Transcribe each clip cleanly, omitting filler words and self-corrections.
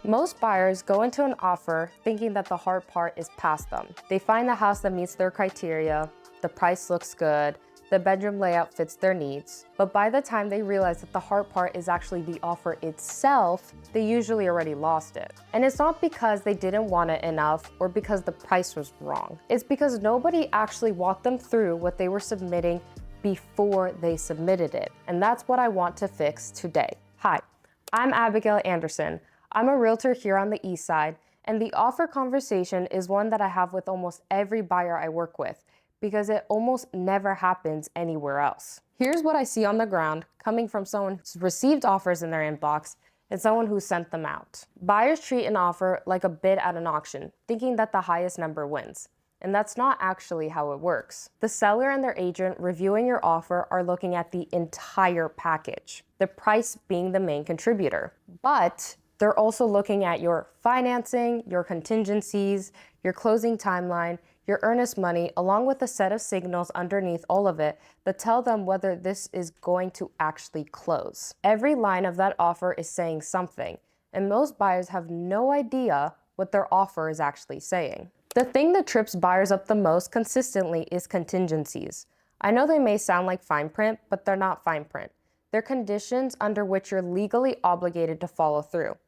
Most buyers go into an offer thinking that the hard part is past them. They find the house that meets their criteria, the price looks good, the bedroom layout fits their needs, but by the time they realize that the hard part is actually the offer itself, they usually already lost it. And it's not because they didn't want it enough or because the price was wrong. It's because nobody actually walked them through what they were submitting before they submitted it. And that's what I want to fix today. Hi, I'm Abigail Anderson. I'm a realtor here on the Eastside, and the offer conversation is one that I have with almost every buyer I work with because it almost never happens anywhere else. Here's what I see on the ground coming from someone who's received offers in their inbox and someone who sent them out. Buyers treat an offer like a bid at an auction, thinking that the highest number wins. And that's not actually how it works. The seller and their agent reviewing your offer are looking at the entire package, the price being the main contributor. But they're also looking at your financing, your contingencies, your closing timeline, your earnest money, along with a set of signals underneath all of it that tell them whether this is going to actually close. Every line of that offer is saying something, and most buyers have no idea what their offer is actually saying. The thing that trips buyers up the most consistently is contingencies. I know they may sound like fine print, but they're not fine print. They're conditions under which you're legally obligated to follow through.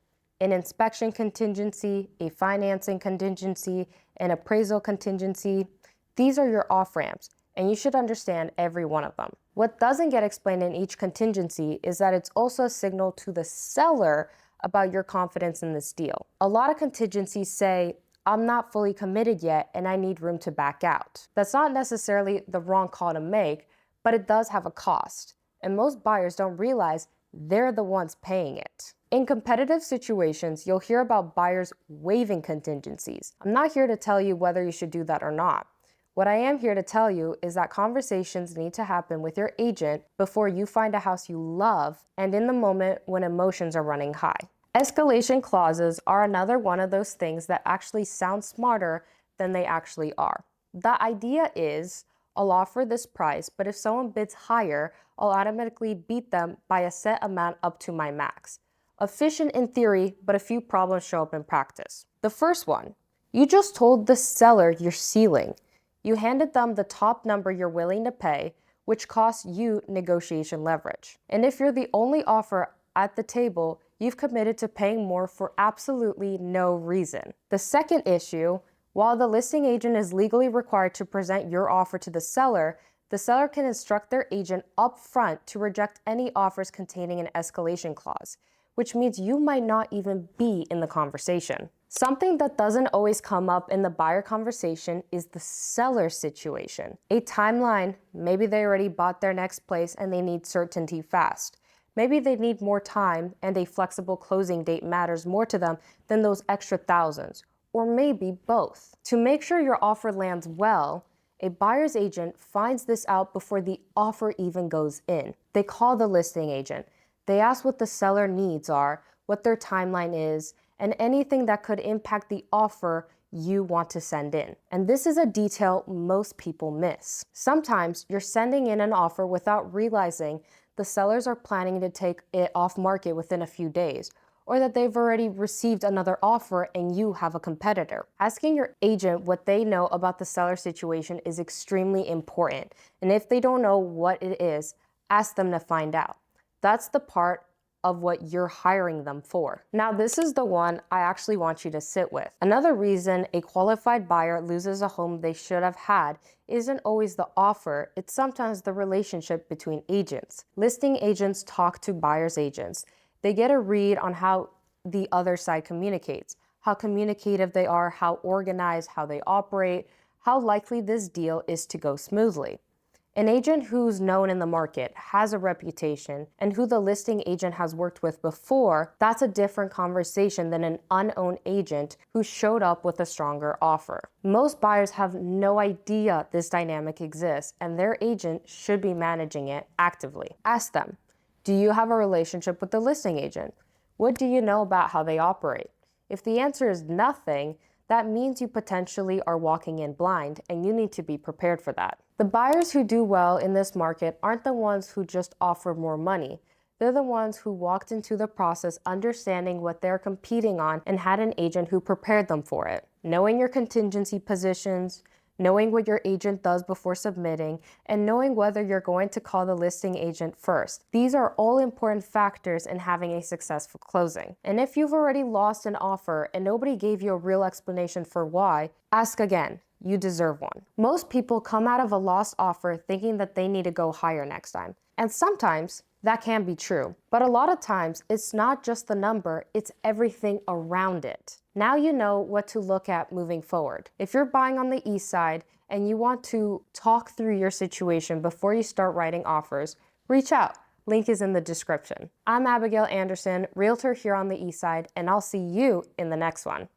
An inspection contingency, a financing contingency, an appraisal contingency. These are your off-ramps, and you should understand every one of them. What doesn't get explained in each contingency is that it's also a signal to the seller about your confidence in this deal. A lot of contingencies say, I'm not fully committed yet and I need room to back out. That's not necessarily the wrong call to make, but it does have a cost. And most buyers don't realize they're the ones paying it. In competitive situations, you'll hear about buyers waiving contingencies. I'm not here to tell you whether you should do that or not. What I am here to tell you is that conversations need to happen with your agent before you find a house you love and in the moment when emotions are running high. Escalation clauses are another one of those things that actually sound smarter than they actually are. The idea is, I'll offer this price, but if someone bids higher, I'll automatically beat them by a set amount up to my max. Efficient in theory, but a few problems show up in practice. The first one, you just told the seller your ceiling. You handed them the top number you're willing to pay, which costs you negotiation leverage. And if you're the only offer at the table, you've committed to paying more for absolutely no reason. The second issue, while the listing agent is legally required to present your offer to the seller can instruct their agent up front to reject any offers containing an escalation clause, which means you might not even be in the conversation. Something that doesn't always come up in the buyer conversation is the seller situation. A timeline, maybe they already bought their next place and they need certainty fast. Maybe they need more time and a flexible closing date matters more to them than those extra thousands, or maybe both. To make sure your offer lands well, a buyer's agent finds this out before the offer even goes in. They call the listing agent. They ask what the seller needs are, what their timeline is, and anything that could impact the offer you want to send in. And this is a detail most people miss. Sometimes you're sending in an offer without realizing the sellers are planning to take it off market within a few days, or that they've already received another offer and you have a competitor. Asking your agent what they know about the seller situation is extremely important. And if they don't know what it is, ask them to find out. That's the part of what you're hiring them for. Now, this is the one I actually want you to sit with. Another reason a qualified buyer loses a home they should have had isn't always the offer, it's sometimes the relationship between agents. Listing agents talk to buyer's agents. They get a read on how the other side communicates, how communicative they are, how organized, how they operate, how likely this deal is to go smoothly. An agent who's known in the market, has a reputation, and who the listing agent has worked with before, that's a different conversation than an unowned agent who showed up with a stronger offer. Most buyers have no idea this dynamic exists, and their agent should be managing it actively. Ask them, do you have a relationship with the listing agent? What do you know about how they operate? If the answer is nothing, that means you potentially are walking in blind, and you need to be prepared for that. The buyers who do well in this market aren't the ones who just offer more money. They're the ones who walked into the process understanding what they're competing on and had an agent who prepared them for it. Knowing your contingency positions, knowing what your agent does before submitting, and knowing whether you're going to call the listing agent first. These are all important factors in having a successful closing. And if you've already lost an offer and nobody gave you a real explanation for why, ask again. You deserve one. Most people come out of a lost offer thinking that they need to go higher next time. And sometimes that can be true. But a lot of times it's not just the number, it's everything around it. Now you know what to look at moving forward. If you're buying on the east side and you want to talk through your situation before you start writing offers, reach out. Link is in the description. I'm Abigail Anderson, realtor here on the east side, and I'll see you in the next one.